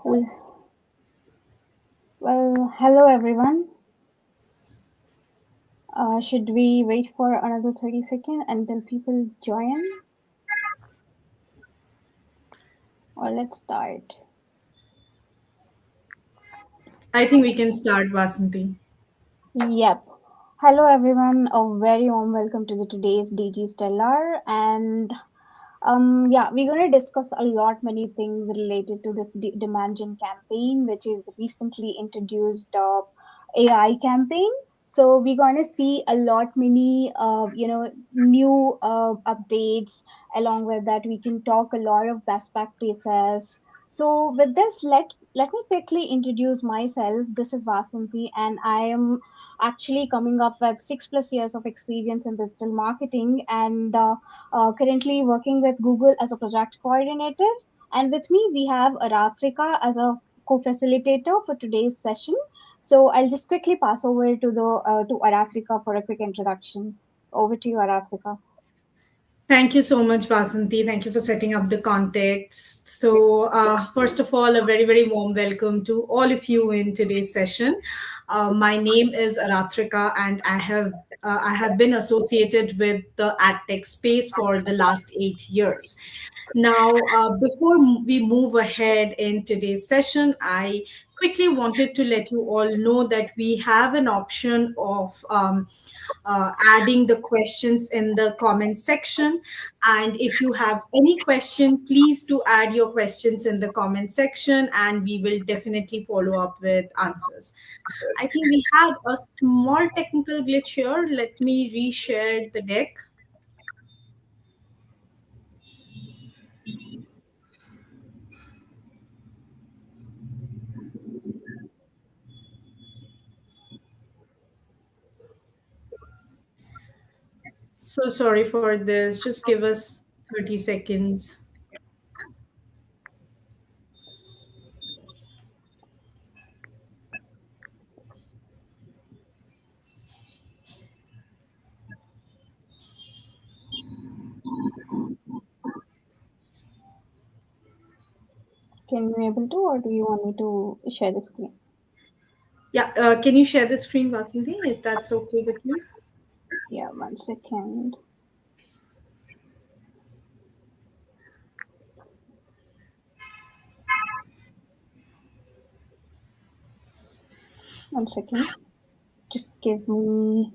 Cool. Well, hello everyone. Should we wait for another 30 seconds until people join? Or let's start. I think we can start, Vasanti. Yep. Hello everyone. A very warm welcome to the today's DG Stellar. And yeah, we're going to discuss a lot many things related to this Demandgen campaign, which is recently introduced AI campaign. So we're going to see a lot many new updates. Along with that, we can talk a lot of best practices. So with this, let me quickly introduce myself. This is Vasanti, and I am actually coming up with 6+ years of experience in digital marketing and currently working with Google as a project coordinator. And with me, we have Aratrika as a co-facilitator for today's session. So I'll just quickly pass over to Aratrika for a quick introduction. Over to you, Aratrika. Thank you so much, Vasanti. Thank you for setting up the context. First of all, a very, very warm welcome to all of you in today's session. My name is Aratrika, and I have been associated with the AdTech space for the last 8 years. Now, before we move ahead in today's session, I quickly wanted to let you all know that we have an option of adding the questions in the comment section. And if you have any question, please do add your questions in the comment section, and we will definitely follow up with answers. I think we had a small technical glitch here. Let me reshare the deck. So sorry for this. Just give us 30 seconds. Can you able to, or do you want me to share the screen? Yeah, can you share the screen, Vasanthi, if that's okay with you? Yeah, 1 second. One second. Just give me.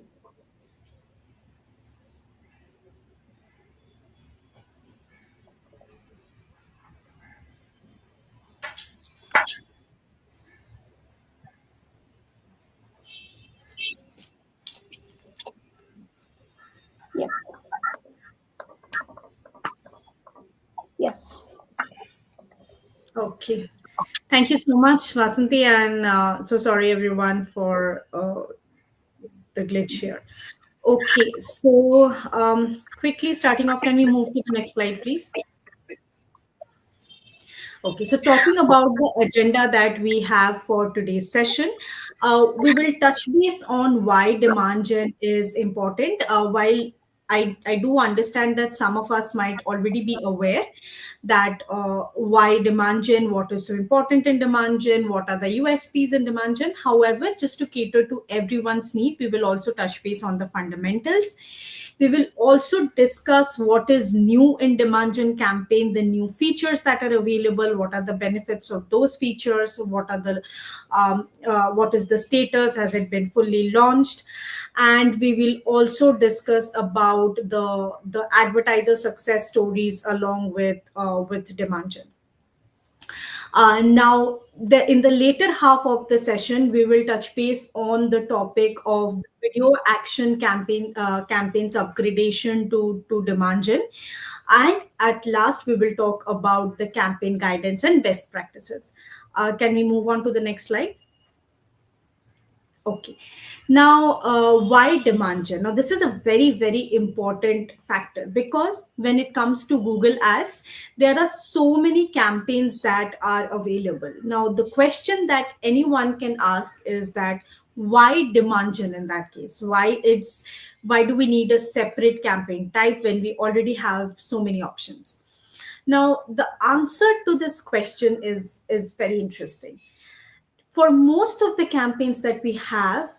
Yep. Yes. Okay. Thank you so much, Vasanthi, and so sorry everyone for the glitch here. Okay, so quickly starting off, can we move to the next slide, please? Okay, so talking about the agenda that we have for today's session, we will touch base on why demand gen is important. While I do understand that some of us might already be aware that why demand gen, what is so important in demand gen, what are the USPs in demand gen. However, just to cater to everyone's need, we will also touch base on the fundamentals. We will also discuss what is new in demand gen campaign, the new features that are available, what are the benefits of those features, what is the status, has it been fully launched, and we will also discuss about the advertiser success stories along with demand gen. In the later half of the session, we will touch base on the topic of video action campaigns upgradation to demand gen. And at last, we will talk about the campaign guidance and best practices. Can we move on to the next slide? Okay. Now, why demand gen? Now, this is a very, very important factor because when it comes to Google Ads, there are so many campaigns that are available. Now, the question that anyone can ask is that why demand gen in that case? Why do we need a separate campaign type when we already have so many options? Now, the answer to this question is very interesting. For most of the campaigns that we have,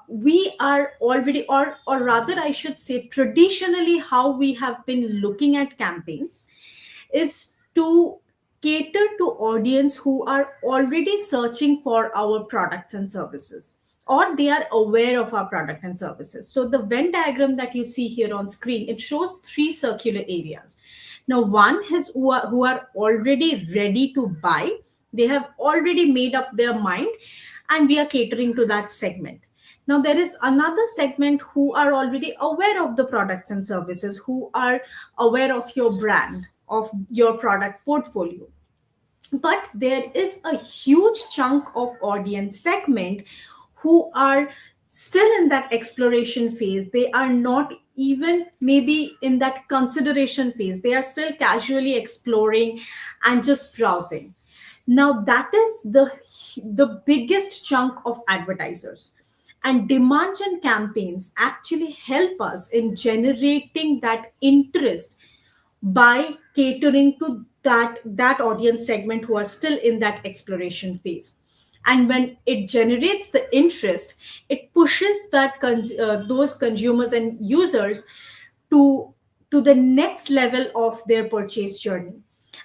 we are already, or rather, I should say, traditionally, how we have been looking at campaigns is to cater to audience who are already searching for our products and services, or they are aware of our product and services. So the Venn diagram that you see here on screen, it shows three circular areas. Now, one is who are already ready to buy. They have already made up their mind, and we are catering to that segment. Now, there is another segment who are already aware of the products and services, who are aware of your brand, of your product portfolio. But there is a huge chunk of audience segment who are still in that exploration phase. They are not even maybe in that consideration phase. They are still casually exploring and just browsing. Now, that is the biggest chunk of advertisers. And demand gen campaigns actually help us in generating that interest by catering to that audience segment who are still in that exploration phase. And when it generates the interest, it pushes those consumers and users to the next level of their purchase journey.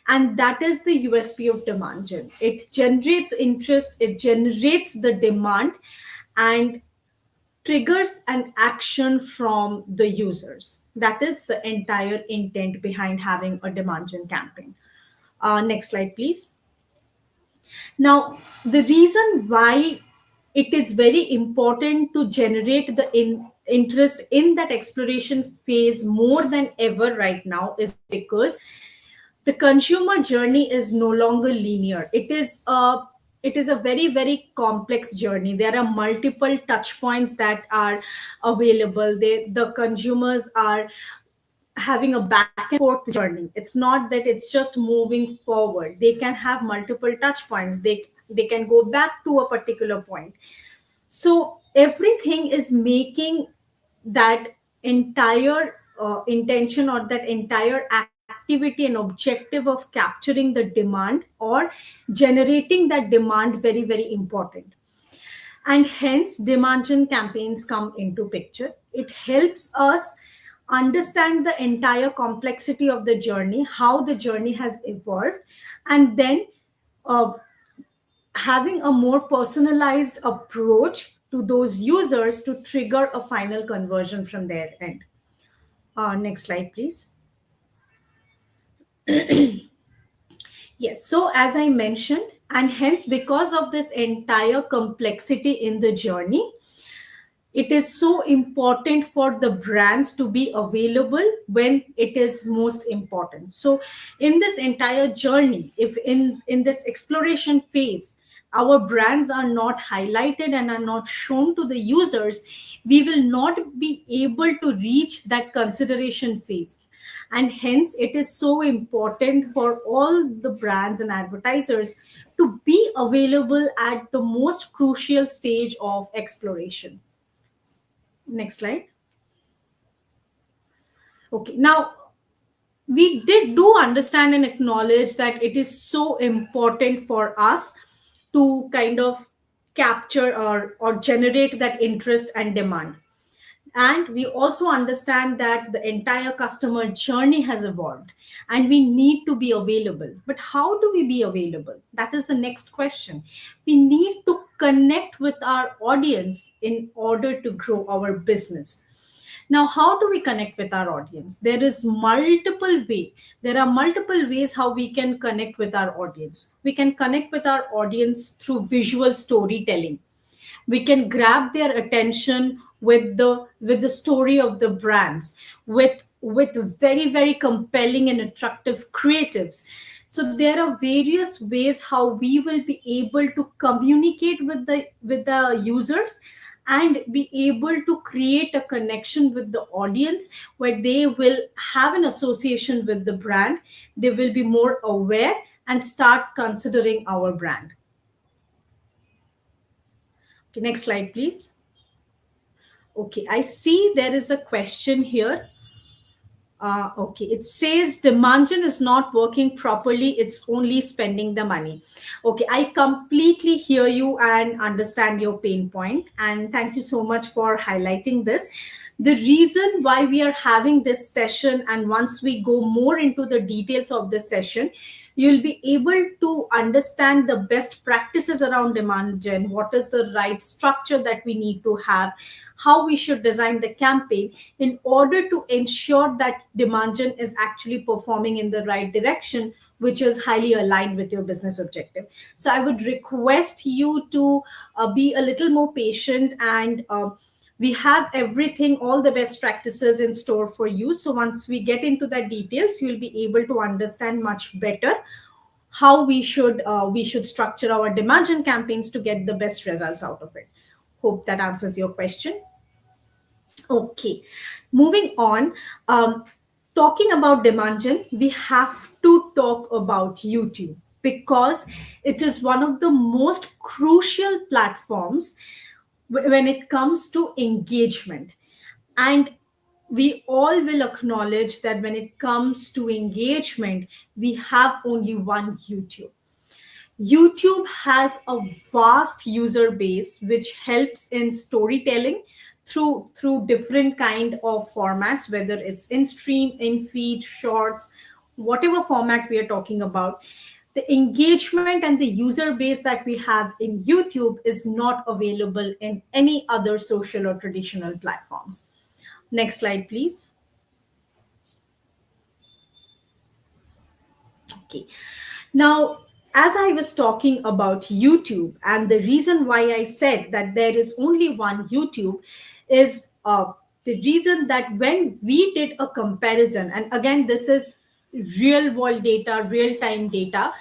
And that is the USP of demand gen. It generates interest, it generates the demand, and triggers an action from the users. That is the entire intent behind having a demand gen campaign. Next slide, please. Now, the reason why it is very important to generate the interest in that exploration phase more than ever right now is because the consumer journey is no longer linear. It is a very, very complex journey. There are multiple touch points that are available. The consumers are having a back and forth journey. It's not that it's just moving forward. They can have multiple touch points. They can go back to a particular point. So everything is making that entire intention, or that entire activity and objective of capturing the demand or generating that demand very, very important. And hence demand gen campaigns come into picture. It helps us understand the entire complexity of the journey, how the journey has evolved, and then uh, having a more personalized approach to those users to trigger a final conversion from their end. Next slide, please. Yes, so as I mentioned, and hence because of this entire complexity in the journey, it is so important for the brands to be available when it is most important. So in this entire journey, if in this exploration phase our brands are not highlighted and are not shown to the users, we will not be able to reach that consideration phase. And hence it is so important for all the brands and advertisers to be available at the most crucial stage of exploration. Next slide. Okay. Now, we did do understand and acknowledge that it is so important for us to kind of capture or generate that interest and demand. And we also understand that the entire customer journey has evolved and we need to be available. But how do we be available? That is the next question. We need to connect with our audience in order to grow our business. Now, how do we connect with our audience? There are multiple ways how we can connect with our audience. We can connect with our audience through visual storytelling. We can grab their attention with the story of the brands, with very, very compelling and attractive creatives. So there are various ways how we will be able to communicate with the users and be able to create a connection with the audience where they will have an association with the brand. They will be more aware and start considering our brand. Okay, next slide, please. Okay, I see there is a question here. Okay, it says Demandgen is not working properly. It's only spending the money. Okay, I completely hear you and understand your pain point. And thank you so much for highlighting this. The reason why we are having this session, and once we go more into the details of this session, you'll be able to understand the best practices around demand gen, what is the right structure that we need to have, how we should design the campaign in order to ensure that demand gen is actually performing in the right direction, which is highly aligned with your business objective. So I would request you to be a little more patient, and we have everything, all the best practices in store for you. So once we get into the details, you'll be able to understand much better how we should structure our demand gen campaigns to get the best results out of it. Hope that answers your question. Okay, moving on. Talking about demand gen, we have to talk about YouTube because it is one of the most crucial platforms when it comes to engagement. And we all will acknowledge that when it comes to engagement, we have only one YouTube. YouTube has a vast user base which helps in storytelling through different kind of formats, whether it's in stream, in feed, shorts, whatever format we are talking about. The engagement and the user base that we have in YouTube is not available in any other social or traditional platforms. Next slide, please. Okay. Now, as I was talking about YouTube, and the reason why I said that there is only one YouTube is the reason that when we did a comparison, and again, this is real world data, real time data,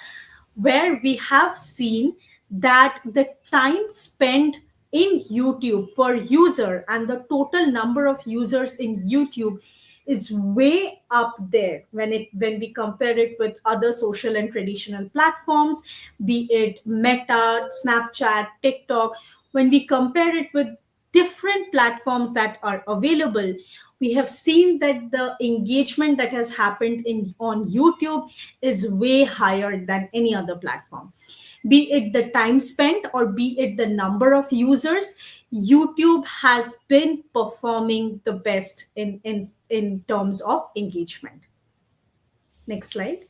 where we have seen that the time spent in YouTube per user and the total number of users in YouTube is way up there when we compare it with other social and traditional platforms, be it Meta, Snapchat, TikTok. When we compare it with different platforms that are available, we have seen that the engagement that has happened in on YouTube is way higher than any other platform. Be it the time spent or be it the number of users, YouTube has been performing the best in terms of engagement. Next slide.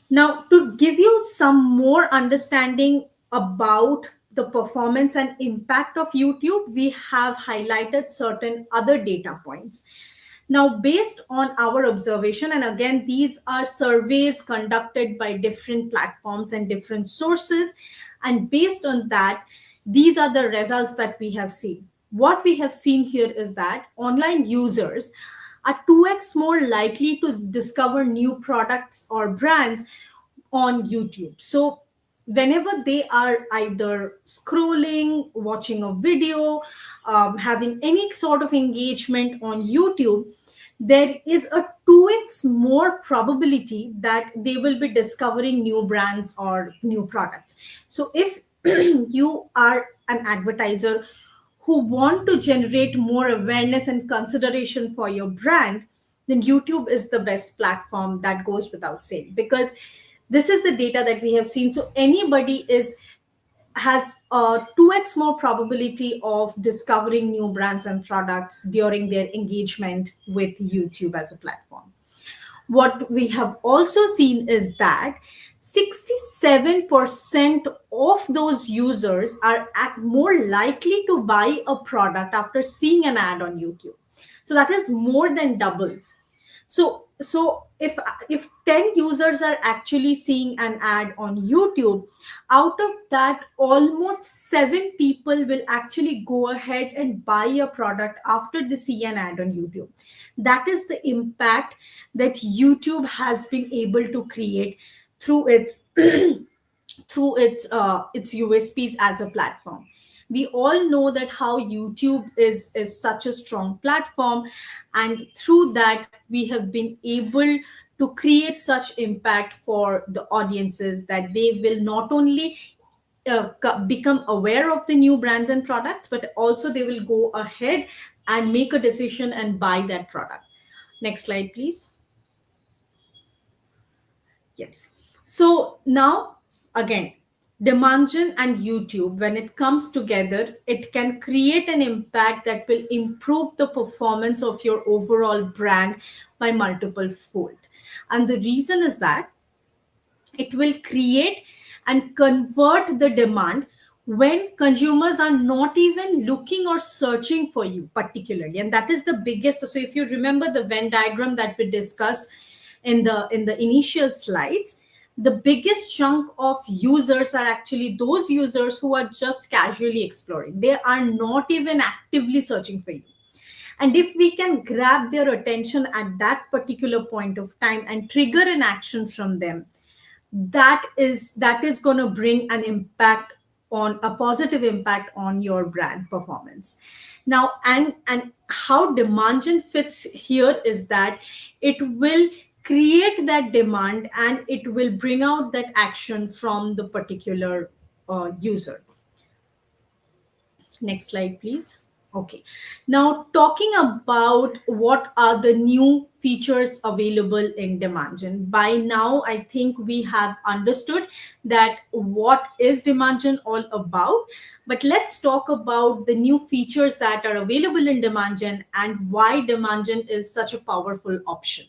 Now, to give you some more understanding about the performance and impact of YouTube, we have highlighted certain other data points. Now, based on our observation, and again, these are surveys conducted by different platforms and different sources, and based on that, these are the results that we have seen. What we have seen here is that online users are 2x more likely to discover new products or brands on YouTube. So, whenever they are either scrolling, watching a video, having any sort of engagement on YouTube, there is a 2x more probability that they will be discovering new brands or new products. So, if you are an advertiser who want to generate more awareness and consideration for your brand, then YouTube is the best platform. That goes without saying, because this is the data that we have seen. So anybody is has a 2x more probability of discovering new brands and products during their engagement with YouTube as a platform. What we have also seen is that 67% of those users are more likely to buy a product after seeing an ad on YouTube. So that is more than double. So if 10 users are actually seeing an ad on YouTube, out of that almost 7 people will actually go ahead and buy a product after they see an ad on YouTube. That is the impact that YouTube has been able to create through its USPs as a platform. We all know that how YouTube is such a strong platform, and through that we have been able to create such impact for the audiences that they will not only become aware of the new brands and products, but also they will go ahead and make a decision and buy that product. Next slide, please. Yes. So now, again, Demandgen and YouTube, when it comes together, it can create an impact that will improve the performance of your overall brand by multiple fold. And the reason is that it will create and convert the demand when consumers are not even looking or searching for you particularly, and that is the biggest. So if you remember the Venn diagram that we discussed in the initial slides, the biggest chunk of users are actually those users who are just casually exploring. They are not even actively searching for you, and if we can grab their attention at that particular point of time and trigger an action from them, that is going to bring an impact, on a positive impact on your brand performance. Now, and how Demandgen fits here is that it will create that demand and it will bring out that action from the particular user. Next slide, please. Okay. Now, talking about what are the new features available in Demandgen. By now, I think we have understood that what is Demandgen all about. But let's talk about the new features that are available in Demandgen and why Demandgen is such a powerful option.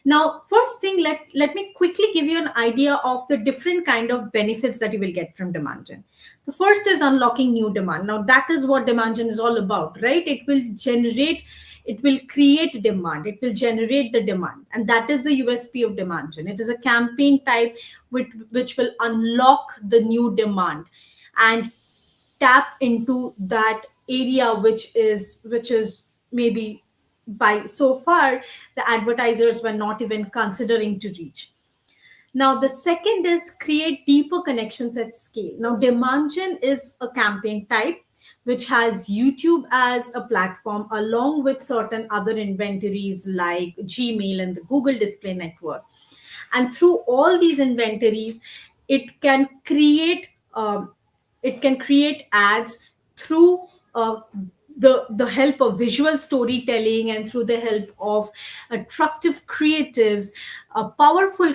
Now, first thing, let me quickly give you an idea of the different kind of benefits that you will get from Demandgen. The first is unlocking new demand. Now, that is what Demandgen is all about, right? It will create demand, it will generate the demand. And that is the USP of Demandgen. It is a campaign type which will unlock the new demand and tap into that area which is maybe by so far the advertisers were not even considering to reach. Now, the second is create deeper connections at scale. Now, Demandgen is a campaign type which has YouTube as a platform along with certain other inventories like Gmail and the Google Display Network. And through all these inventories, it can create ads through the help of visual storytelling and through the help of attractive creatives, powerful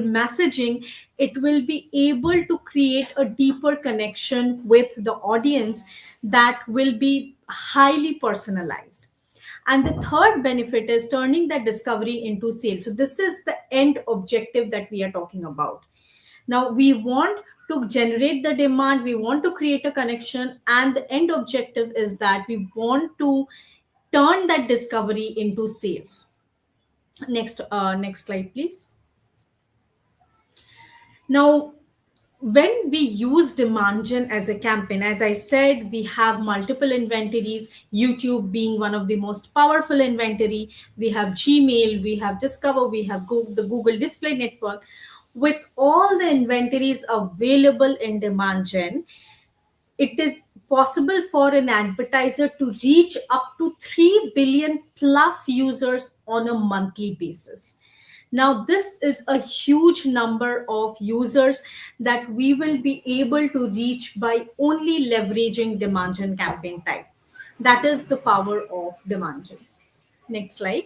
messaging. It will be able to create a deeper connection with the audience that will be highly personalized. And the third benefit is turning that discovery into sales. So this is the end objective that we are talking about. Now, we want to generate the demand, we want to create a connection, and the end objective is that we want to turn that discovery into sales. Next slide, please. Now, when we use Demandgen as a campaign, as I said, we have multiple inventories, YouTube being one of the most powerful inventory. We have Gmail, we have Discover, we have the Google Display Network. With all the inventories available in Demandgen, it is possible for an advertiser to reach up to 3 billion plus users on a monthly basis. Now, this is a huge number of users that we will be able to reach by only leveraging Demandgen campaign type. That is the power of Demandgen. Next slide.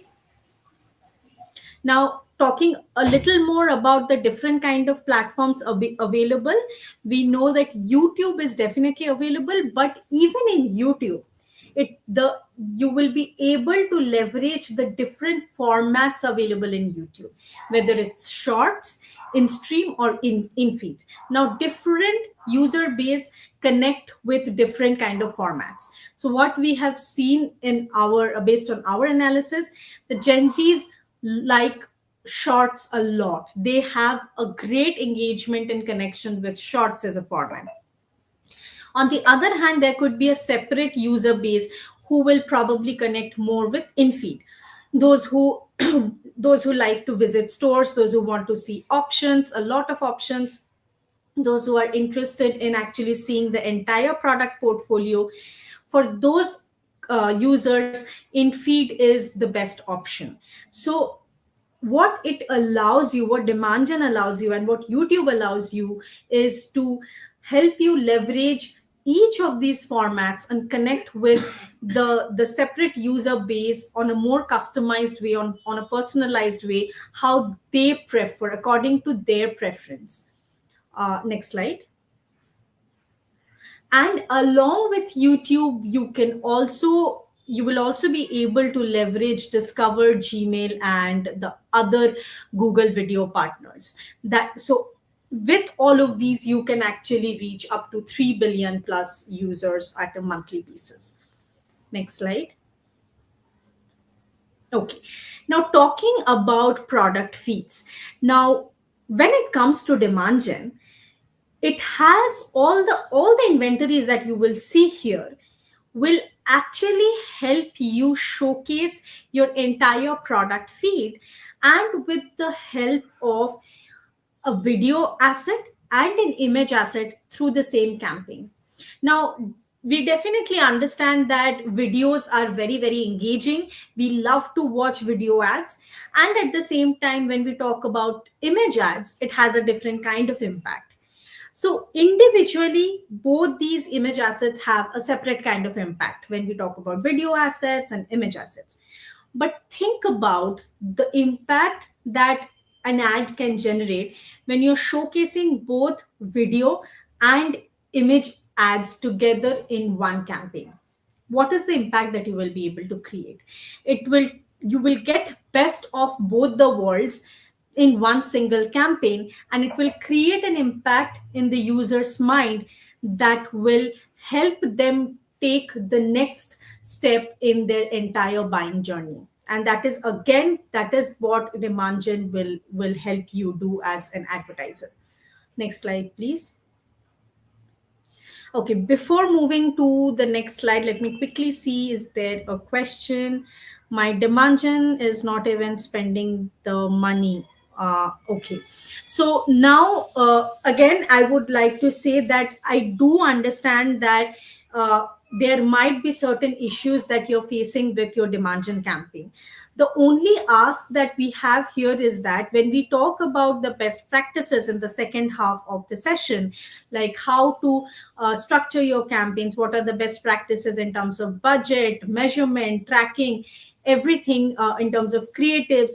Now, talking a little more about the different kind of platforms available, we know that YouTube is definitely available, but even in YouTube, you will be able to leverage the different formats available in YouTube, whether it's shorts, in stream, or in feed. Now, different user base connect with different kind of formats. So what we have seen in our based on our analysis, the Gen Zs like shorts a lot. They have a great engagement and connection with shorts as a format. On the other hand, there could be a separate user base who will probably connect more with in-feed. Those who those who like to visit stores, those who want to see options, a lot of options, those who are interested in actually seeing the entire product portfolio. For those users, in feed is the best option. So what it allows you, what Demandgen allows you, and what YouTube allows you is to help you leverage each of these formats and connect with the separate user base on a more customized way, on a personalized way, how they prefer according to their preference. Next slide. And along with YouTube, you will also be able to leverage Discover, Gmail, and the other Google video partners. That so with all of these, you can actually reach up to 3 billion plus users at a monthly basis. Next slide. Okay. Now talking about product feeds. Now, when it comes to Demandgen, it has all the inventories that you will see here will actually help you showcase your entire product feed, and with the help of a video asset and an image asset through the same campaign. Now, we definitely understand that videos are very, very engaging. We love to watch video ads. And at the same time, when we talk about image ads, it has a different kind of impact. So individually, both these image assets have a separate kind of impact when we talk about video assets and image assets. But think about the impact that an ad can generate when you're showcasing both video and image ads together in one campaign. What is the impact that you will be able to create? It will You will get best of both the worlds in one single campaign, and it will create an impact in the user's mind that will help them take the next step in their entire buying journey. And that is what Demandgen will help you do as an advertiser. Next slide, please. Okay, before moving to the next slide, let me quickly see, is there a question? My Demandgen is not even spending the money. Okay, so now again, I would like to say that I do understand that there might be certain issues that you're facing with your Demandgen campaign. The only ask that we have here is that when we talk about the best practices in the second half of the session, like how to structure your campaigns, what are the best practices in terms of budget, measurement, tracking, everything in terms of creatives,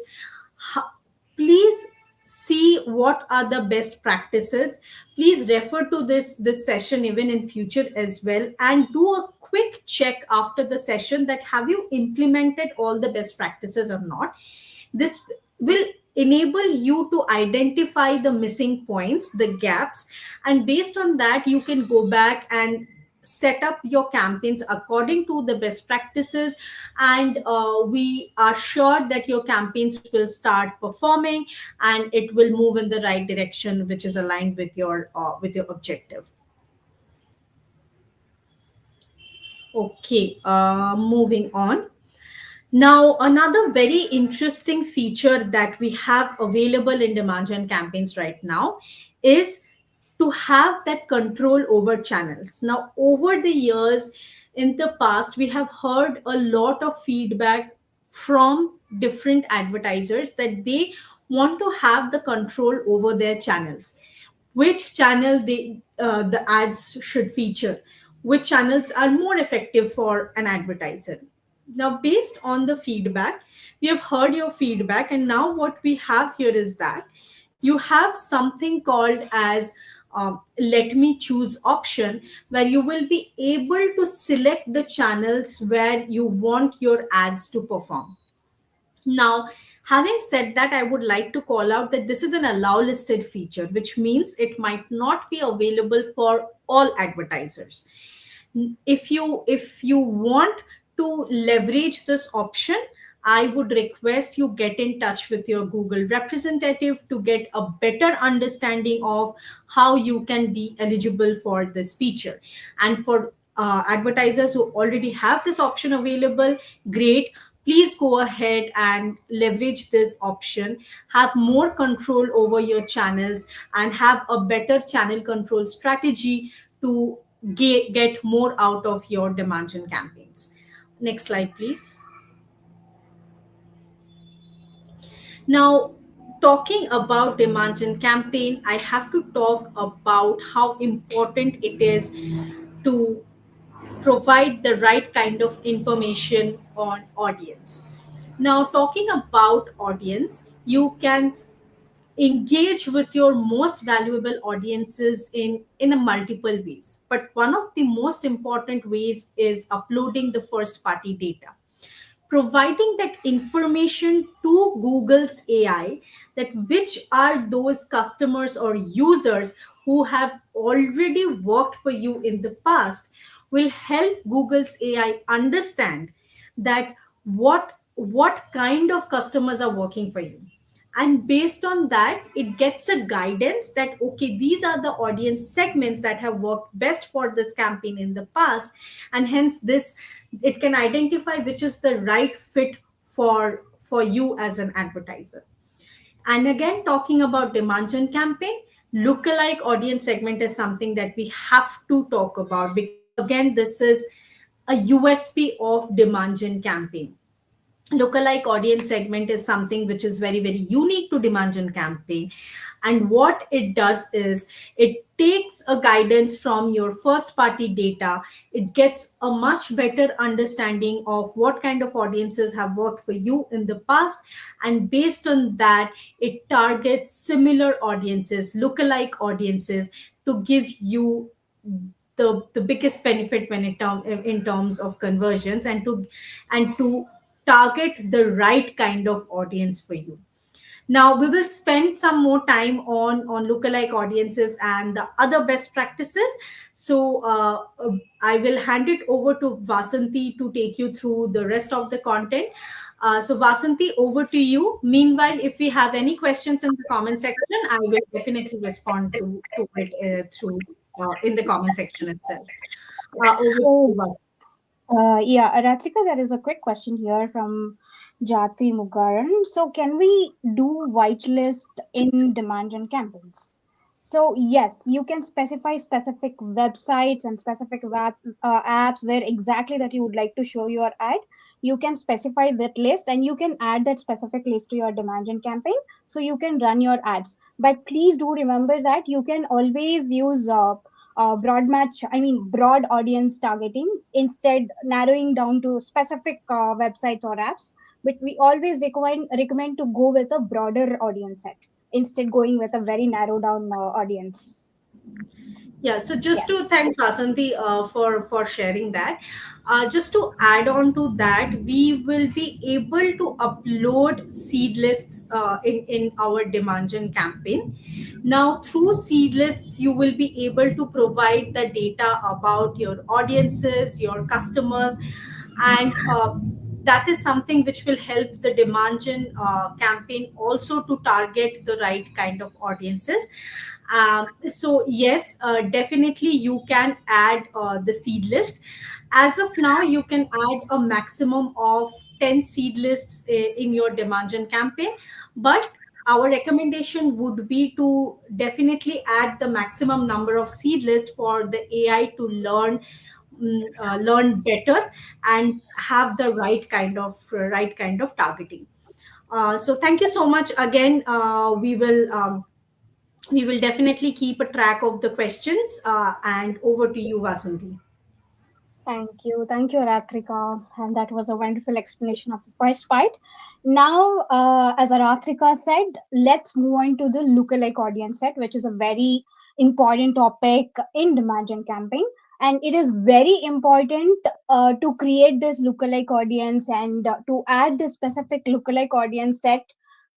please see what are the best practices. Please refer to this session even in future as well, and do a quick check after the session that have you implemented all the best practices or not. This will enable you to identify the missing points, the gaps, and based on that you can go back and set up your campaigns according to the best practices, and we are sure that your campaigns will start performing and it will move in the right direction, which is aligned with your objective. Okay, moving on. Now, another very interesting feature that we have available in demand gen campaigns right now is to have that control over channels. Now, over the years, in the past, we have heard a lot of feedback from different advertisers that they want to have the control over their channels, which channel the ads should feature, which channels are more effective for an advertiser. Now, based on the feedback, we have heard your feedback, and now what we have here is that you have something called as let me choose option, where you will be able to select the channels where you want your ads to perform. Now, having said that, I would like to call out that this is an allow listed feature, which means it might not be available for all advertisers. If you want to leverage this option, I would request you get in touch with your Google representative to get a better understanding of how you can be eligible for this feature. And for advertisers who already have this option available, great. Please go ahead and leverage this option, have more control over your channels, and have a better channel control strategy to get more out of your demand gen campaigns. Next slide, please. Now, talking about demand gen campaign, I have to talk about how important it is to provide the right kind of information on audience. Now, talking about audience, you can engage with your most valuable audiences in a multiple ways, but one of the most important ways is uploading the first party data, providing that information to Google's AI, that which are those customers or users who have already worked for you in the past, will help Google's AI understand that what kind of customers are working for you. And based on that, it gets a guidance that okay, these are the audience segments that have worked best for this campaign in the past, and hence this, it can identify which is the right fit for you as an advertiser. And again, talking about demand gen campaign, lookalike audience segment is something that we have to talk about, because again, this is a USP of demand gen campaign. Lookalike audience segment is something which is very very unique to demand gen campaign, and what it does is it takes a guidance from your first party data. It gets a much better understanding of what kind of audiences have worked for you in the past, and based on that, it targets similar audiences, lookalike audiences, to give you the biggest benefit when in terms of conversions, and to target the right kind of audience for you. Now we will spend some more time on lookalike audiences and the other best practices. So I will hand it over to Vasanti to take you through the rest of the content. So Vasanti, over to you. Meanwhile, if we have any questions in the comment section, I will definitely respond to it through in the comment section itself. Over to you, So, Vasanti. yeah, Ratrika, there is a quick question here from Jati Mugaran. So, can we do whitelist in demand gen campaigns? So, yes, you can specify specific websites and specific apps where exactly that you would like to show your ad. You can specify that list and you can add that specific list to your demand gen campaign so you can run your ads. But please do remember that you can always use broad audience targeting instead narrowing down to specific websites or apps. But we always recommend to go with a broader audience set instead going with a very narrow down audience. Yeah, so just Yes. to thanks Vasanti for sharing that. Just to add on to that, we will be able to upload seed lists in our demand gen campaign. Now, through seed lists, you will be able to provide the data about your audiences, your customers, and that is something which will help the demand gen campaign also to target the right kind of audiences. So yes, definitely you can add the seed list. As of now, you can add a maximum of 10 seed lists in your demand gen campaign, but our recommendation would be to definitely add the maximum number of seed lists for the AI to learn better and have the right kind of targeting. So thank you so much again. We will definitely keep a track of the questions. And over to you, Vasanti. Thank you, Aratrika, and that was a wonderful explanation of the first part. Now, as Aratrika said, let's move on to the lookalike audience set, which is a very important topic in demand gen campaign. And it is very important to create this lookalike audience and to add this specific lookalike audience set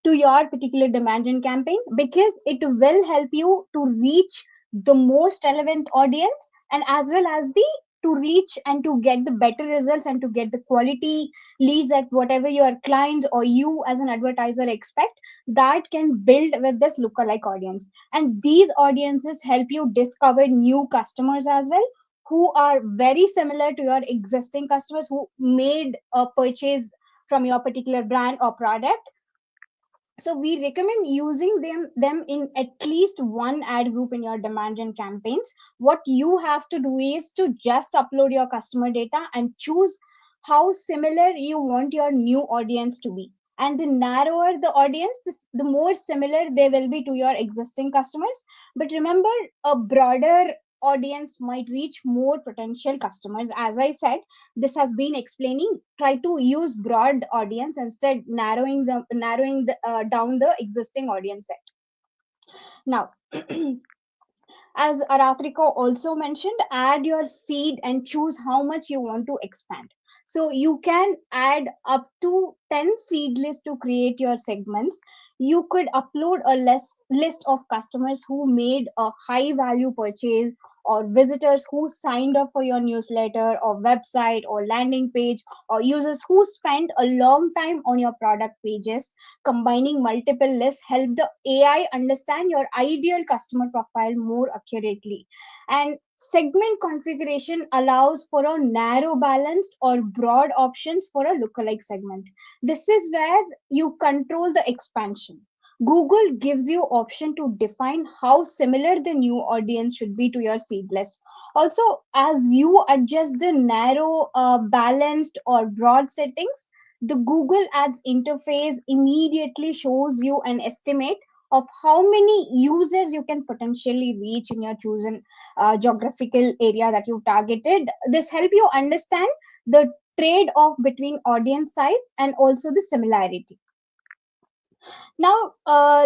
to your particular demand gen campaign because it will help you to reach the most relevant audience and as well as the to reach and to get the better results and to get the quality leads at whatever your clients or you as an advertiser expect that can build with this lookalike audience. And these audiences help you discover new customers as well who are very similar to your existing customers who made a purchase from your particular brand or product. So we recommend using them in at least one ad group in your demand gen campaigns. What you have to do is to just upload your customer data and choose how similar you want your new audience to be. And the narrower the audience, the more similar they will be to your existing customers. But remember, a broader audience might reach more potential customers. As I said, this has been explaining, try to use broad audience instead down the existing audience set. Now, as Aratrika also mentioned, add your seed and choose how much you want to expand. So you can add up to 10 seed lists to create your segments. You could upload a list of customers who made a high value purchase, or visitors who signed up for your newsletter or website or landing page, or users who spent a long time on your product pages. Combining multiple lists help the AI understand your ideal customer profile more accurately. And segment configuration allows for a narrow balanced or broad options for a lookalike segment. This is where you control the expansion. Google gives you option to define how similar the new audience should be to your seed list. Also, as you adjust the narrow, balanced, or broad settings, the Google Ads interface immediately shows you an estimate of how many users you can potentially reach in your chosen geographical area that you targeted. This help you understand the trade off between audience size and also the similarity. Now,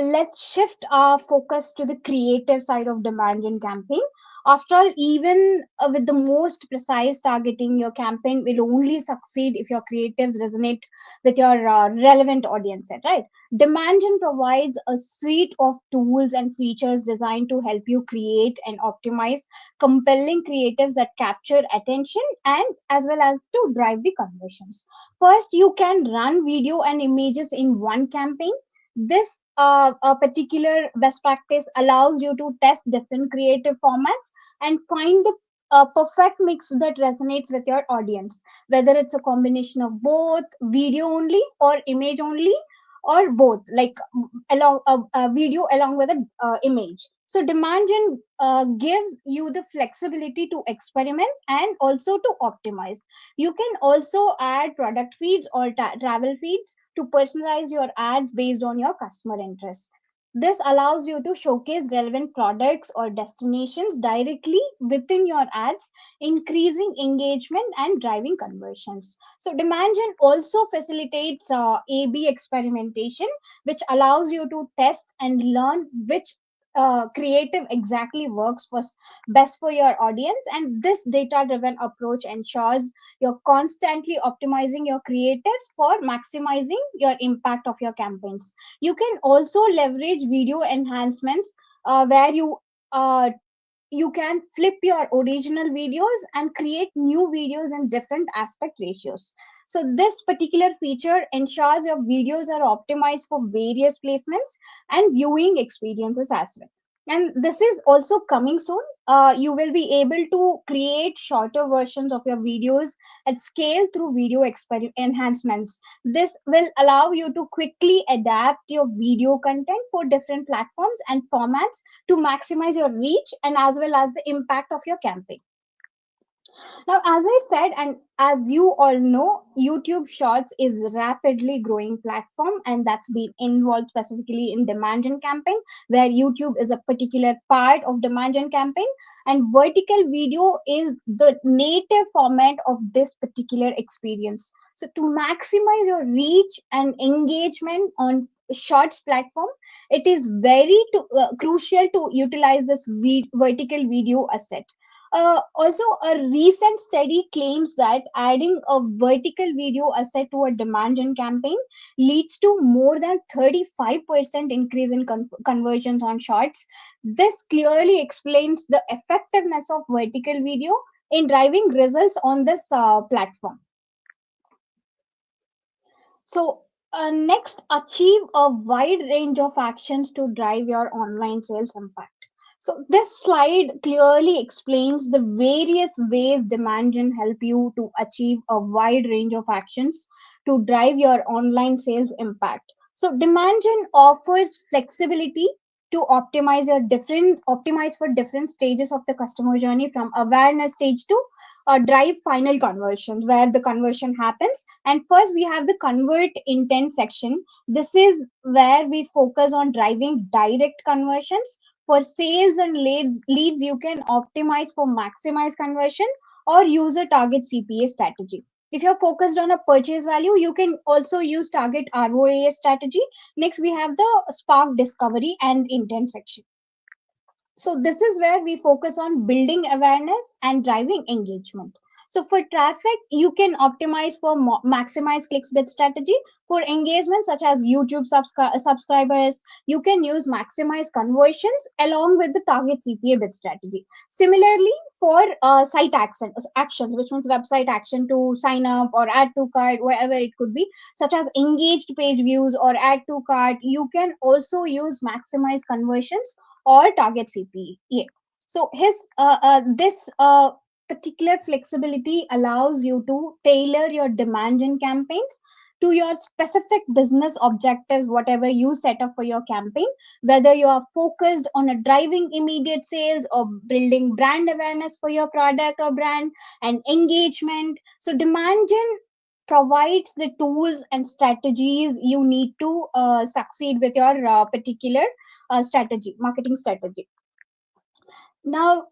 let's shift our focus to the creative side of demand gen campaign. After all, even with the most precise targeting, your campaign will only succeed if your creatives resonate with your relevant audience set, right? Demand gen provides a suite of tools and features designed to help you create and optimize compelling creatives that capture attention and as well as to drive the conversions. First, you can run video and images in one campaign. This a particular best practice allows you to test different creative formats and find the perfect mix that resonates with your audience, whether it's a combination of both video only or image only, or both, like along a video along with a image. So demand gen gives you the flexibility to experiment and also to optimize. You can also add product feeds or travel feeds to personalize your ads based on your customer interests. This allows you to showcase relevant products or destinations directly within your ads, increasing engagement and driving conversions. So, demand gen also facilitates A/B experimentation, which allows you to test and learn which creative exactly works best for your audience. And this data driven approach ensures you're constantly optimizing your creatives for maximizing your impact of your campaigns. You can also leverage video enhancements, where uh, you can flip your original videos and create new videos in different aspect ratios. So this particular feature ensures your videos are optimized for various placements and viewing experiences as well. And this is also coming soon. You will be able to create shorter versions of your videos at scale through video enhancements. This will allow you to quickly adapt your video content for different platforms and formats to maximize your reach and as well as the impact of your campaign. Now, as I said, and as you all know, YouTube Shorts is rapidly growing platform, and that's been involved specifically in demand gen campaign, where YouTube is a particular part of demand gen campaign, and vertical video is the native format of this particular experience. So, to maximize your reach and engagement on Shorts platform, it is crucial to utilize this vertical video asset. Also, a recent study claims that adding a vertical video asset to a demand gen campaign leads to more than 35% increase in conversions on shorts. This clearly explains the effectiveness of vertical video in driving results on this platform. So, next, achieve a wide range of actions to drive your online sales impact. So, this slide clearly explains the various ways demand gen help you to achieve a wide range of actions to drive your online sales impact. So, demand gen offers flexibility to optimize for different stages of the customer journey, from awareness stage to drive final conversions, where the conversion happens. And first, we have the convert intent section. This is where we focus on driving direct conversions For sales and leads, you can optimize for maximize conversion or use a target CPA strategy. If you're focused on a purchase value, you can also use target ROAS strategy. Next, we have the Spark discovery and intent section. So this is where we focus on building awareness and driving engagement. So for traffic, you can optimize for maximize clicks bid strategy. For engagement, such as YouTube subscribers, you can use maximize conversions along with the target CPA bid strategy. Similarly, for site actions, which means website action to sign up or add to cart, wherever it could be, such as engaged page views or add to cart, you can also use maximize conversions or target CPA. So this particular flexibility allows you to tailor your demand gen campaigns to your specific business objectives, whatever you set up for your campaign, whether you are focused on a driving immediate sales or building brand awareness for your product or brand and engagement. So demand gen provides the tools and strategies you need to succeed with your particular marketing strategy. Now,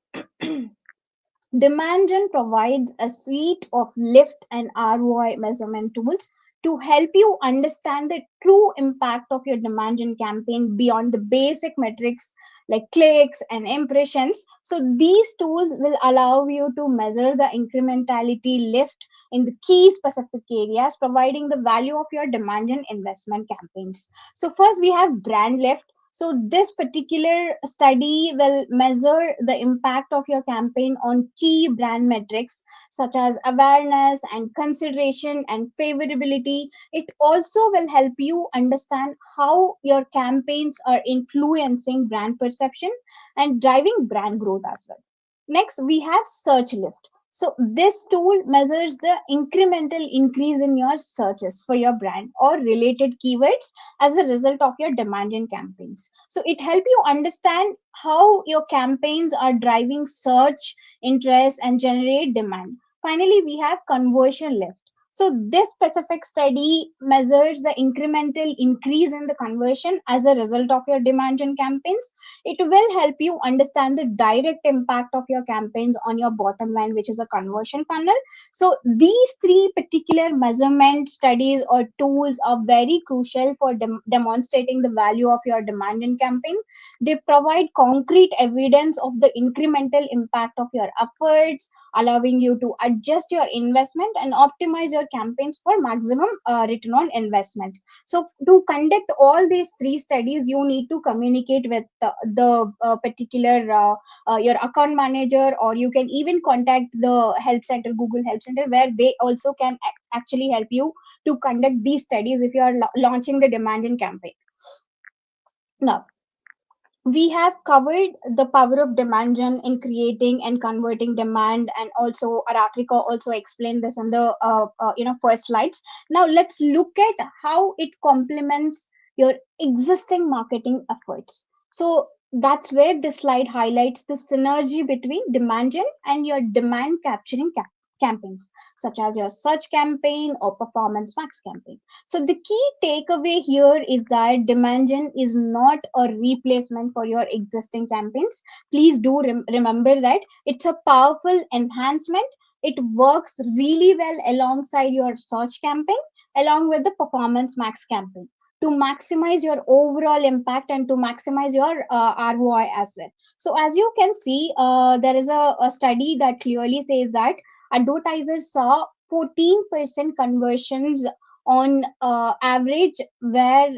Demandgen provides a suite of lift and ROI measurement tools to help you understand the true impact of your Demandgen campaign beyond the basic metrics like clicks and impressions. So these tools will allow you to measure the incrementality lift in the key specific areas, providing the value of your Demandgen investment campaigns. So first we have brand lift. So this particular study will measure the impact of your campaign on key brand metrics such as awareness and consideration and favorability. It also will help you understand how your campaigns are influencing brand perception and driving brand growth as well. Next, we have search lift. So this tool measures the incremental increase in your searches for your brand or related keywords as a result of your demand in campaigns. So it helps you understand how your campaigns are driving search interest and generate demand. Finally, we have conversion lift. So this specific study measures the incremental increase in the conversion as a result of your demand gen campaigns. It will help you understand the direct impact of your campaigns on your bottom line, which is a conversion funnel. So these three particular measurement studies or tools are very crucial for demonstrating the value of your demand in campaign. They provide concrete evidence of the incremental impact of your efforts, allowing you to adjust your investment and optimize your campaigns for maximum return on investment. So to conduct all these three studies, you need to communicate with the particular your account manager, or you can even contact the help center, Google Help Center, where they also can actually help you to conduct these studies if you are launching the demand in campaign. Now, we have covered the power of demand gen in creating and converting demand, and also Aratrika also explained this in the first slides. Now let's look at how it complements your existing marketing efforts. So that's where this slide highlights the synergy between demand gen and your demand capturing campaigns, such as your search campaign or performance max campaign. So the key takeaway here is that demand gen is not a replacement for your existing campaigns. Please do remember that it's a powerful enhancement. It works really well alongside your search campaign, along with the performance max campaign, to maximize your overall impact and to maximize your ROI as well. So as you can see, there is a study that clearly says that advertisers saw 14% conversions on average where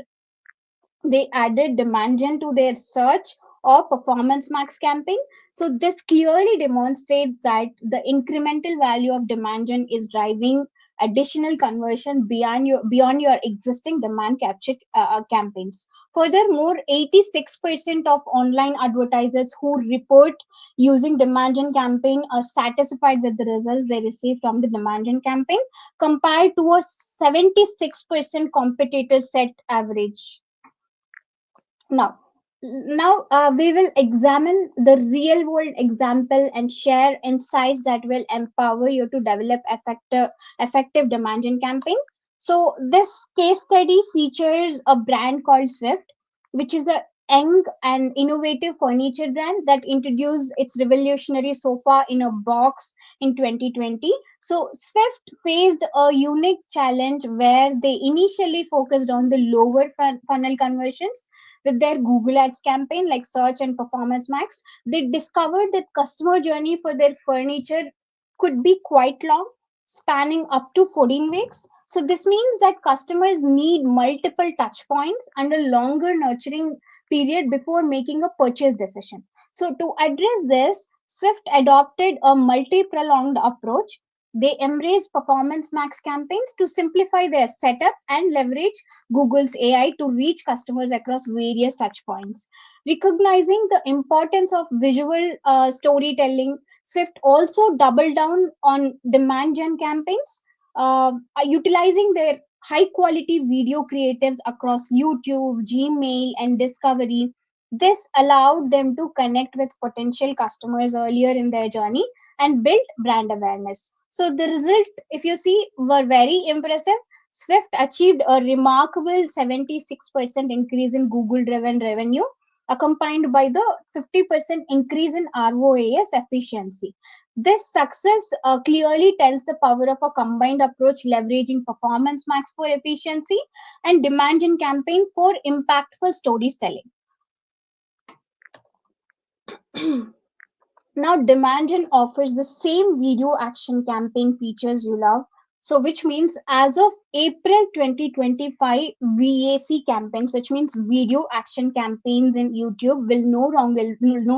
they added demand gen to their search or performance max campaign. So this clearly demonstrates that the incremental value of demand gen is driving additional conversion beyond your existing demand capture campaigns. Furthermore, 86% of online advertisers who report using demand gen campaign are satisfied with the results they receive from the demand gen campaign, compared to a 76% competitor set average. Now, we will examine the real world example and share insights that will empower you to develop effective demand gen campaign. So this case study features a brand called Swift, which is a young and innovative furniture brand that introduced its revolutionary sofa in a box in 2020. So Swift faced a unique challenge where they initially focused on the lower funnel conversions with their Google Ads campaign like Search and Performance Max. They discovered that customer journey for their furniture could be quite long, spanning up to 14 weeks. So this means that customers need multiple touch points and a longer nurturing period before making a purchase decision. So to address this, Swift adopted a multi-pronged approach. They embraced performance max campaigns to simplify their setup and leverage Google's AI to reach customers across various touch points. Recognizing the importance of visual storytelling, Swift also doubled down on demand gen campaigns, utilizing their high quality video creatives across YouTube, Gmail, and Discovery. This allowed them to connect with potential customers earlier in their journey and build brand awareness. So the result, if you see, were very impressive. Swift achieved a remarkable 76% increase in Google driven revenue, accompanied by the 50% increase in ROAS efficiency. This success clearly tells the power of a combined approach, leveraging performance max for efficiency and demand gen campaign for impactful storytelling. Now, Demandgen offers the same video action campaign features you love. So, which means as of April 2025, VAC campaigns, which means video action campaigns in YouTube, will no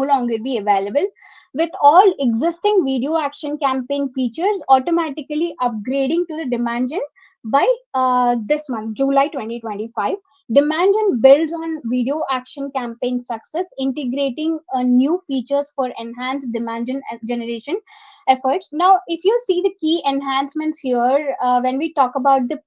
longer be available. With all existing video action campaign features automatically upgrading to the Demandgen by this month, July 2025. Demandgen builds on video action campaign success, integrating new features for enhanced generation efforts. Now, if you see the key enhancements here, when we talk about the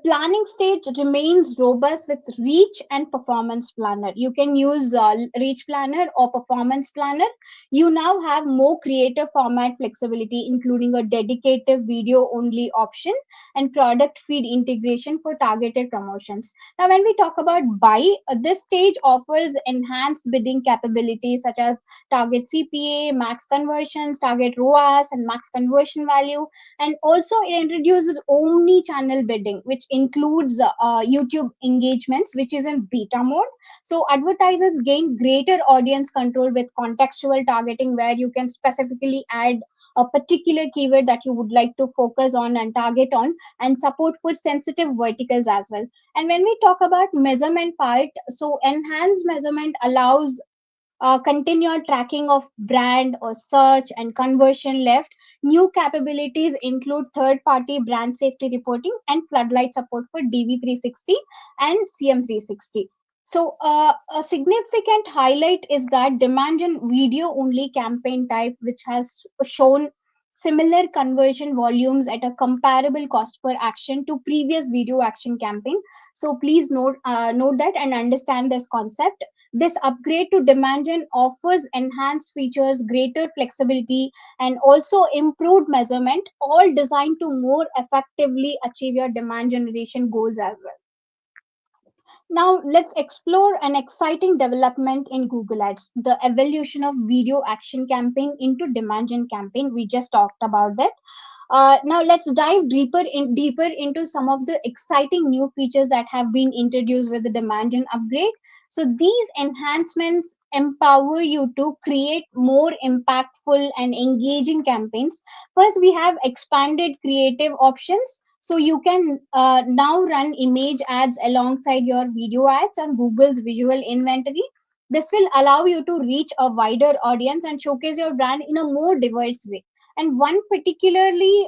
planning stage remains robust with Reach and Performance Planner. You can use Reach Planner or Performance Planner. You now have more creative format flexibility, including a dedicated video only option and product feed integration for targeted promotions. Now, when we talk about buy, this stage offers enhanced bidding capabilities such as target CPA, max conversions, target ROAS, and max conversion value. And also it introduces omni channel bidding, which includes YouTube engagements, which is in beta mode. So advertisers gain greater audience control with contextual targeting, where you can specifically add a particular keyword that you would like to focus on and target on, and support for sensitive verticals as well. And when we talk about measurement part, so enhanced measurement allows continued tracking of brand or search and conversion left. New capabilities include third party brand safety reporting and floodlight support for DV360 and CM360. So, a significant highlight is that demand gen video only campaign type, which has shown similar conversion volumes at a comparable cost per action to previous video action campaign. So please note that and understand this concept. This upgrade to Demandgen offers enhanced features, greater flexibility, and also improved measurement, all designed to more effectively achieve your demand generation goals as well. Now, let's explore an exciting development in Google Ads, the evolution of video action campaign into demand gen campaign. We just talked about that. Now let's dive deeper into some of the exciting new features that have been introduced with the demand gen upgrade. So these enhancements empower you to create more impactful and engaging campaigns. First, we have expanded creative options. So you can now run image ads alongside your video ads on Google's visual inventory. This will allow you to reach a wider audience and showcase your brand in a more diverse way. And one particularly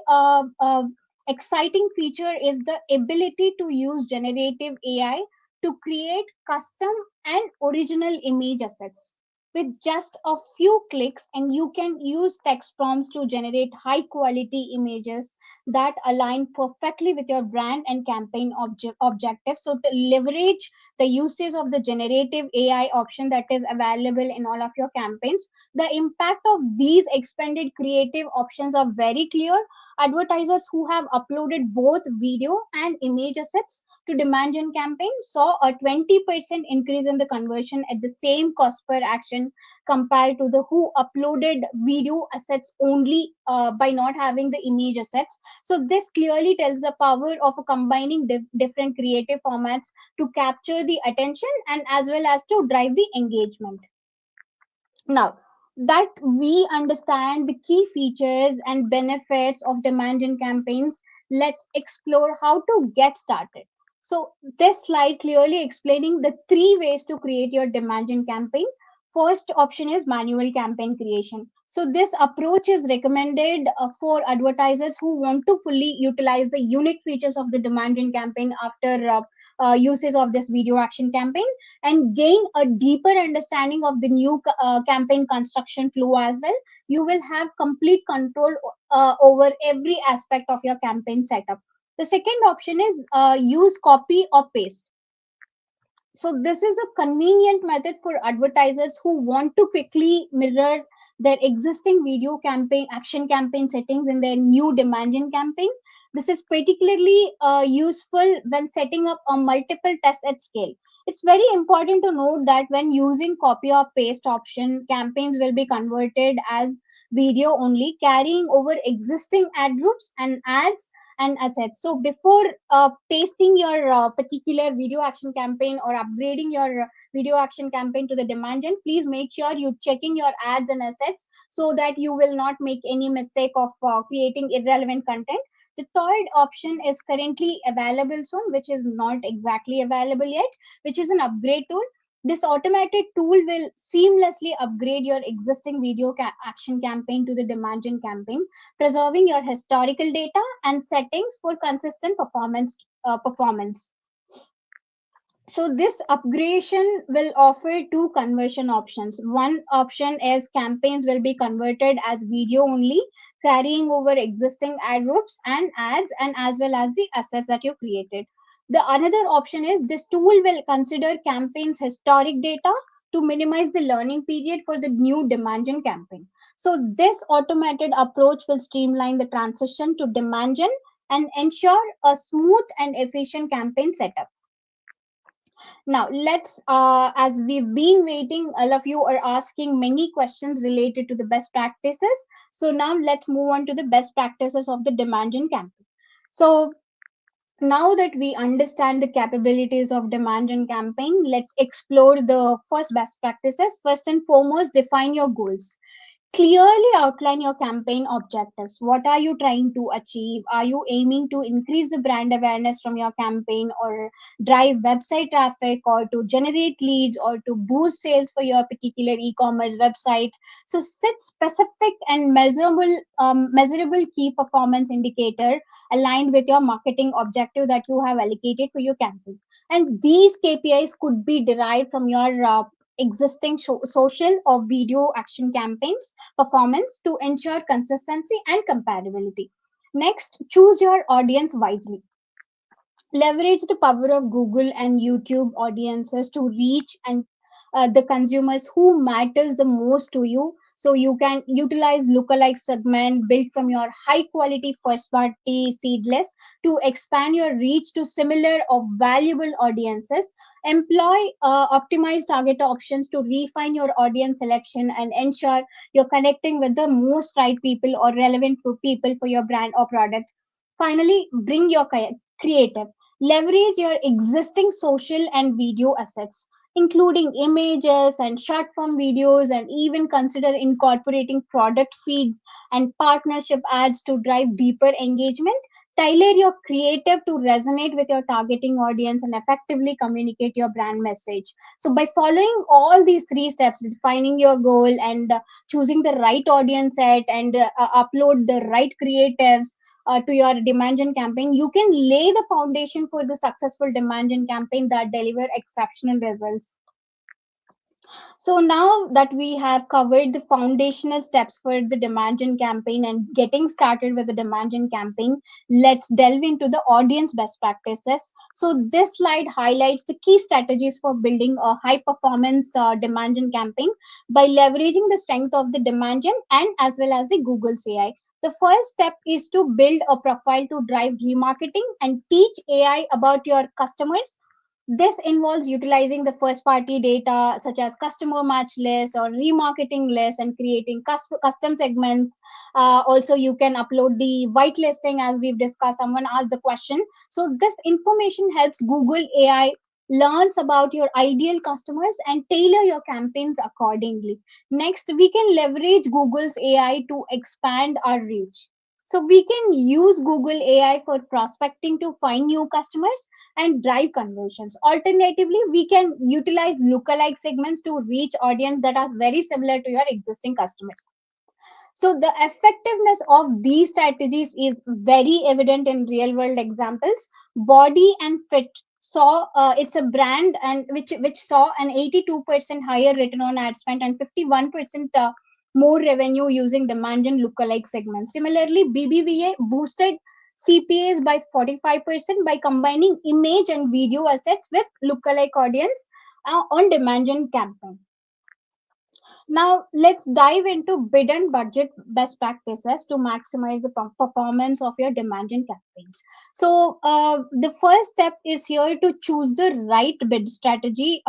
exciting feature is the ability to use generative AI to create custom and original image assets with just a few clicks, and you can use text prompts to generate high quality images that align perfectly with your brand and campaign objectives. So to leverage the usage of the generative AI option that is available in all of your campaigns, the impact of these expanded creative options are very clear. Advertisers who have uploaded both video and image assets to demand gen campaign saw a 20% increase in the conversion at the same cost per action compared to the who uploaded video assets only by not having the image assets. So this clearly tells the power of combining different creative formats to capture the attention and as well as to drive the engagement. Now that we understand the key features and benefits of demand gen campaigns, let's explore how to get started. So this slide clearly explaining the three ways to create your demand gen campaign. First option is manual campaign creation. So this approach is recommended for advertisers who want to fully utilize the unique features of the demand gen campaign after usage of this video action campaign and gain a deeper understanding of the new campaign construction flow as well. You will have complete control over every aspect of your campaign setup. The second option is use copy or paste. So this is a convenient method for advertisers who want to quickly mirror their existing video campaign action campaign settings in their new demand gen campaign. This is particularly useful when setting up a multiple tests at scale. It's very important to note that when using copy or paste option, campaigns will be converted as video only, carrying over existing ad groups and ads and assets. So before pasting your particular video action campaign or upgrading your video action campaign to the demand gen, please make sure you checking your ads and assets so that you will not make any mistake of creating irrelevant content. The third option is currently available soon, which is not exactly available yet, which is an upgrade tool. This automated tool will seamlessly upgrade your existing video action campaign to the demand gen campaign, preserving your historical data and settings for consistent performance. So this upgradation will offer two conversion options. One option is campaigns will be converted as video only, carrying over existing ad groups and ads and as well as the assets that you created. The another option is this tool will consider campaigns historic data to minimize the learning period for the new demand gen campaign. So this automated approach will streamline the transition to demand gen and ensure a smooth and efficient campaign setup. Now, as we've been waiting, all of you are asking many questions related to the best practices. So now let's move on to the best practices of the demand gen campaign. So now that we understand the capabilities of demand gen campaign, let's explore the first best practices. First and foremost, define your goals. Clearly outline your campaign objectives. What are you trying to achieve? Are you aiming to increase the brand awareness from your campaign or drive website traffic or to generate leads or to boost sales for your particular e-commerce website? So set specific and measurable key performance indicator aligned with your marketing objective that you have allocated for your campaign. And these KPIs could be derived from your existing social or video action campaigns performance to ensure consistency and comparability. Next, choose your audience wisely. Leverage the power of Google and YouTube audiences to reach and the consumers who matters the most to you. So you can utilize lookalike segment built from your high quality first party seedless to expand your reach to similar or valuable audiences. Employ optimized target options to refine your audience selection and ensure you're connecting with the most right people or relevant people for your brand or product. Finally, bring your creative. Leverage your existing social and video assets, including images and short form videos, and even consider incorporating product feeds and partnership ads to drive deeper engagement. Tailor your creative to resonate with your targeting audience and effectively communicate your brand message. So, by following all these three steps, defining your goal and choosing the right audience set and upload the right creatives to your demand gen campaign, you can lay the foundation for the successful demand gen campaign that deliver exceptional results. So now that we have covered the foundational steps for the demand gen campaign and getting started with the demand gen campaign, let's delve into the audience best practices. So this slide highlights the key strategies for building a high performance demand gen campaign by leveraging the strength of the demand gen and as well as the Google's AI. The first step is to build a profile to drive remarketing and teach AI about your customers. This involves utilizing the first party data such as customer match list or remarketing list and creating custom segments. Also, you can upload the whitelisting as we've discussed. Someone asked the question. So, this information helps Google AI learns about your ideal customers and tailor your campaigns accordingly. Next, we can leverage Google's AI to expand our reach. So we can use Google AI for prospecting to find new customers and drive conversions. Alternatively, we can utilize lookalike segments to reach audience that are very similar to your existing customers. So the effectiveness of these strategies is very evident in real world examples. Body and Fit saw it's a brand and which saw an 82% higher return on ad spend and 51% more revenue using Demandgen lookalike segments. Similarly, BBVA boosted CPAs by 45% by combining image and video assets with lookalike audience on Demandgen campaign. Now, let's dive into bid and budget best practices to maximize the performance of your demand gen campaigns. So, the first step is here to choose the right bid strategy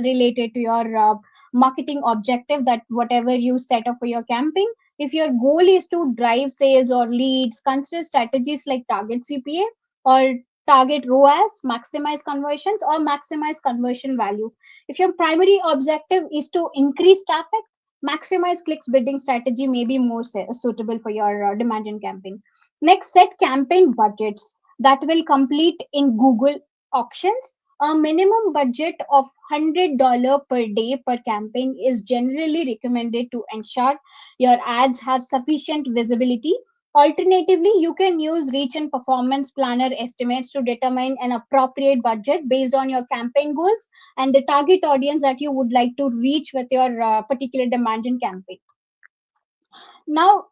related to your marketing objective, that whatever you set up for your campaign. If your goal is to drive sales or leads, consider strategies like target CPA or target ROAS, maximize conversions, or maximize conversion value. If your primary objective is to increase traffic, maximize clicks bidding strategy may be more suitable for your demand gen campaign. Next, set campaign budgets that will complete in Google auctions. A minimum budget of $100 per day per campaign is generally recommended to ensure your ads have sufficient visibility. Alternatively, you can use reach and performance planner estimates to determine an appropriate budget based on your campaign goals and the target audience that you would like to reach with your particular demand gen campaign. Now,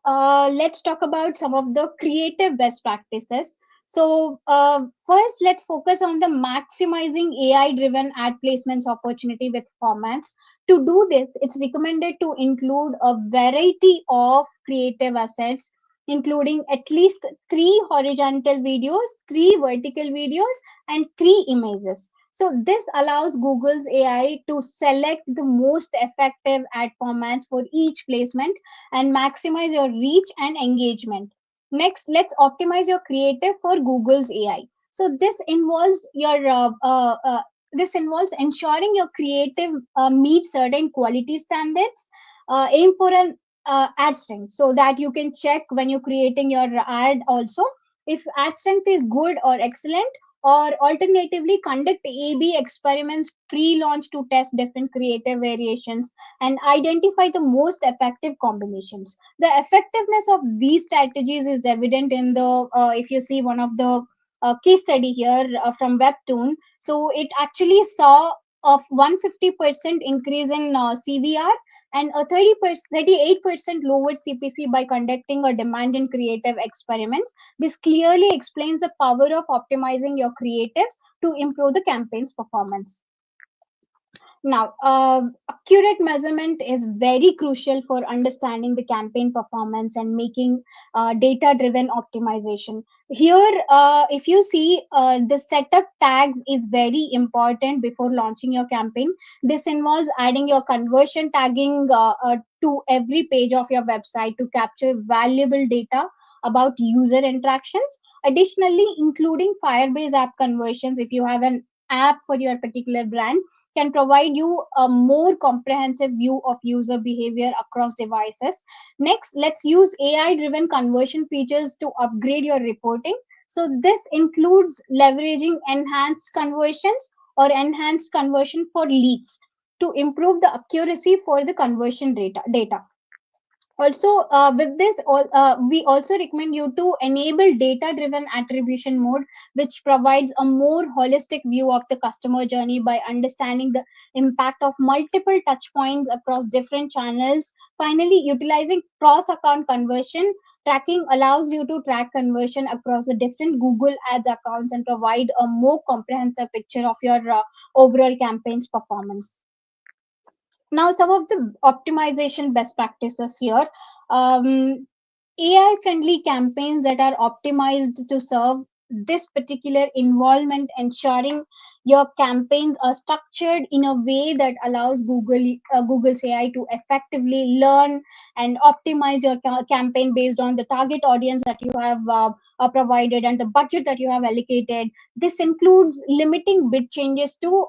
let's talk about some of the creative best practices. So, first, let's focus on the maximizing AI driven ad placements opportunity with formats. To do this, it's recommended to include a variety of creative assets, including at least three horizontal videos, three vertical videos, and three images. So, this allows Google's AI to select the most effective ad formats for each placement and maximize your reach and engagement. Next, let's optimize your creative for Google's AI. So this involves ensuring your creative meets certain quality standards. Aim for an ad strength so that you can check when you're creating your ad also if ad strength is good or excellent, or alternatively conduct A/B experiments pre-launch to test different creative variations and identify the most effective combinations. The effectiveness of these strategies is evident in the if you see one of the case study here from Webtoon. So it actually saw a 150% increase in CVR and a 38% lowered CPC by conducting a demand and creative experiments. This clearly explains the power of optimizing your creatives to improve the campaign's performance. Now, accurate measurement is very crucial for understanding the campaign performance and making data driven optimization. Here, if you see, the setup tags is very important before launching your campaign. This involves adding your conversion tagging to every page of your website to capture valuable data about user interactions. Additionally, including Firebase app conversions, if you have an app for your particular brand, can provide you a more comprehensive view of user behavior across devices. Next, let's use AI driven conversion features to upgrade your reporting. So, this includes leveraging enhanced conversions or enhanced conversion for leads to improve the accuracy for the conversion data. Also, with this we also recommend you to enable data driven attribution mode, which provides a more holistic view of the customer journey by understanding the impact of multiple touch points across different channels. Finally, utilizing cross account conversion tracking allows you to track conversion across the different Google ads accounts and provide a more comprehensive picture of your overall campaign's performance. Now, some of the optimization best practices here. AI friendly campaigns that are optimized to serve this particular involvement, ensuring your campaigns are structured in a way that allows Google's AI to effectively learn and optimize your campaign based on the target audience that you have provided and the budget that you have allocated. This includes limiting bid changes to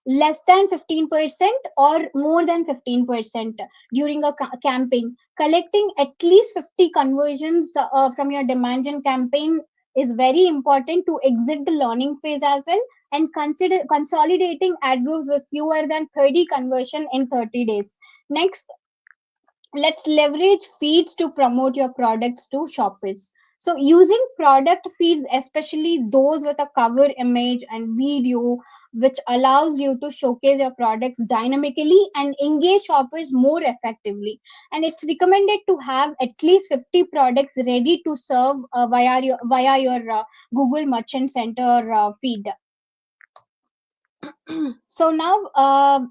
less than 15% or more than 15% during a campaign. Collecting at least 50 conversions from your demand gen campaign is very important to exit the learning phase as well, and consider consolidating ad groups with fewer than 30 conversion in 30 days. Next, let's leverage feeds to promote your products to shoppers. So using product feeds, especially those with a cover image and video, which allows you to showcase your products dynamically and engage shoppers more effectively. And it's recommended to have at least 50 products ready to serve via your Google Merchant Center feed. So now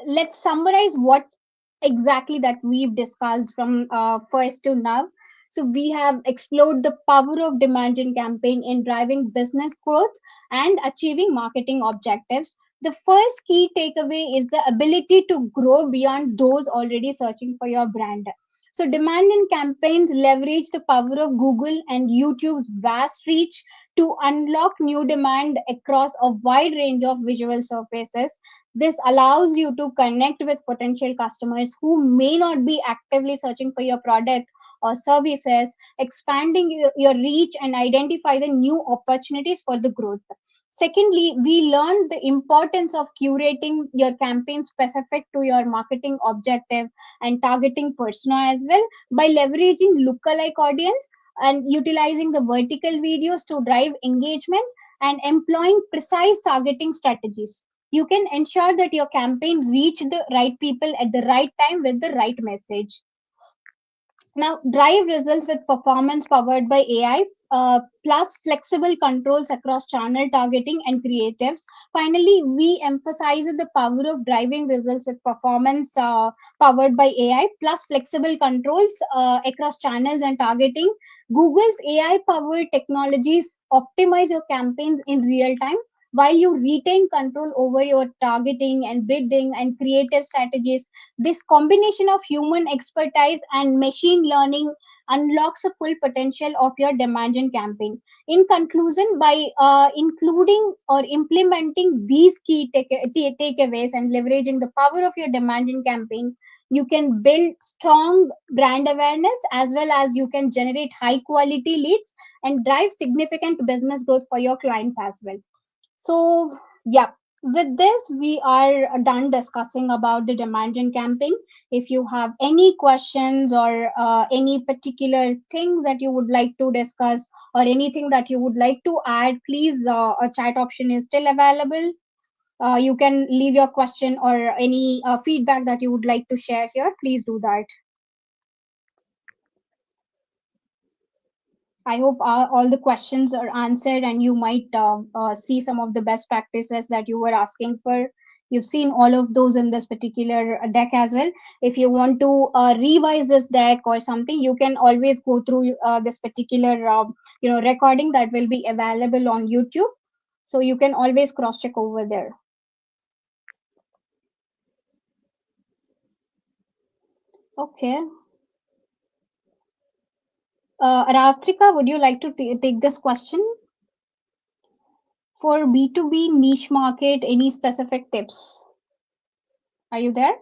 let's summarize what exactly that we've discussed from first to now. So we have explored the power of demand gen campaign in driving business growth and achieving marketing objectives. The first key takeaway is the ability to grow beyond those already searching for your brand. So demand gen campaigns leverage the power of Google and YouTube's vast reach to unlock new demand across a wide range of visual surfaces. This allows you to connect with potential customers who may not be actively searching for your product or services, expanding your reach and identify the new opportunities for the growth. Secondly, we learned the importance of curating your campaign specific to your marketing objective and targeting persona as well by leveraging lookalike audience and utilizing the vertical videos to drive engagement and employing precise targeting strategies. You can ensure that your campaign reach the right people at the right time with the right message. Now, drive results with performance powered by AI, plus flexible controls across channel targeting and creatives. Finally, we emphasize the power of driving results with performance powered by AI, plus flexible controls across channels and targeting. Google's AI powered technologies optimize your campaigns in real time while you retain control over your targeting and bidding and creative strategies. This combination of human expertise and machine learning unlocks the full potential of your demand gen campaign. In conclusion, by including or implementing these key takeaways and leveraging the power of your demand gen campaign, you can build strong brand awareness as well as you can generate high quality leads and drive significant business growth for your clients as well. So, yeah, with this, we are done discussing about the demand gen campaign. If you have any questions or any particular things that you would like to discuss or anything that you would like to add, please, a chat option is still available. You can leave your question or any feedback that you would like to share here. Please do that. I hope all the questions are answered and you might see some of the best practices that you were asking for. You've seen all of those in this particular deck as well. If you want to revise this deck or something, you can always go through this particular recording that will be available on YouTube. So you can always cross check over there. Okay. Ratrika, would you like to take this question? For B2B niche market, any specific tips? Are you there?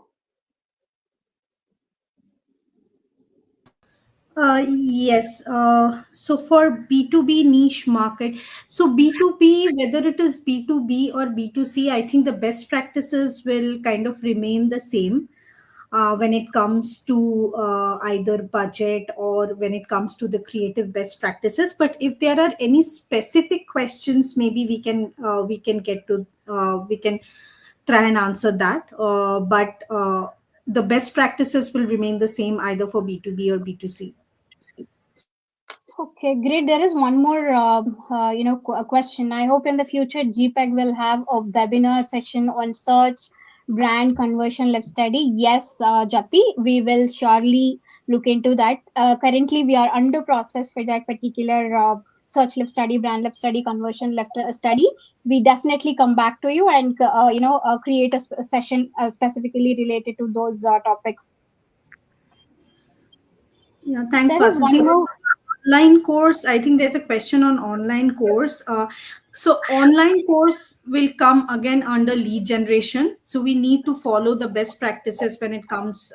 Yes. So for B2B niche market, so B2B, whether it is B2B or B2C, I think the best practices will kind of remain the same when it comes to either budget or when it comes to the creative best practices. But if there are any specific questions, maybe we can get to we can try and answer that. But the best practices will remain the same either for B2B or B2C. Okay, great. There is one more, question. I hope in the future GPEG will have a webinar session on search brand conversion led study. Yes, Jati, we will surely look into that. Currently, we are under process for that particular search left study, brand left study, conversion left study. We definitely come back to you and create a session specifically related to those topics. Yeah, thanks, There is Vasanthi. one more. Online course, I think there's a question on online course. So online course will come again under lead generation. So we need to follow the best practices when it comes,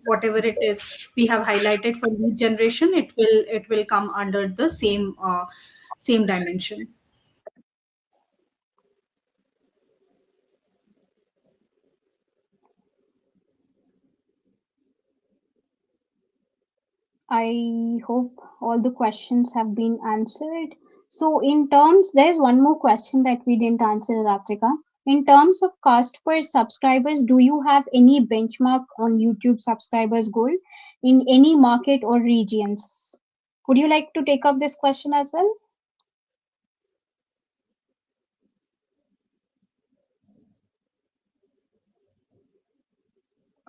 whatever it is we have highlighted for lead generation. It will come under the same dimension. I hope all the questions have been answered. So, in terms, there's one more question that we didn't answer, Ratrika. In terms of cost per subscribers, do you have any benchmark on YouTube subscribers goal in any market or regions? Would you like to take up this question as well,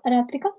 Ratrika?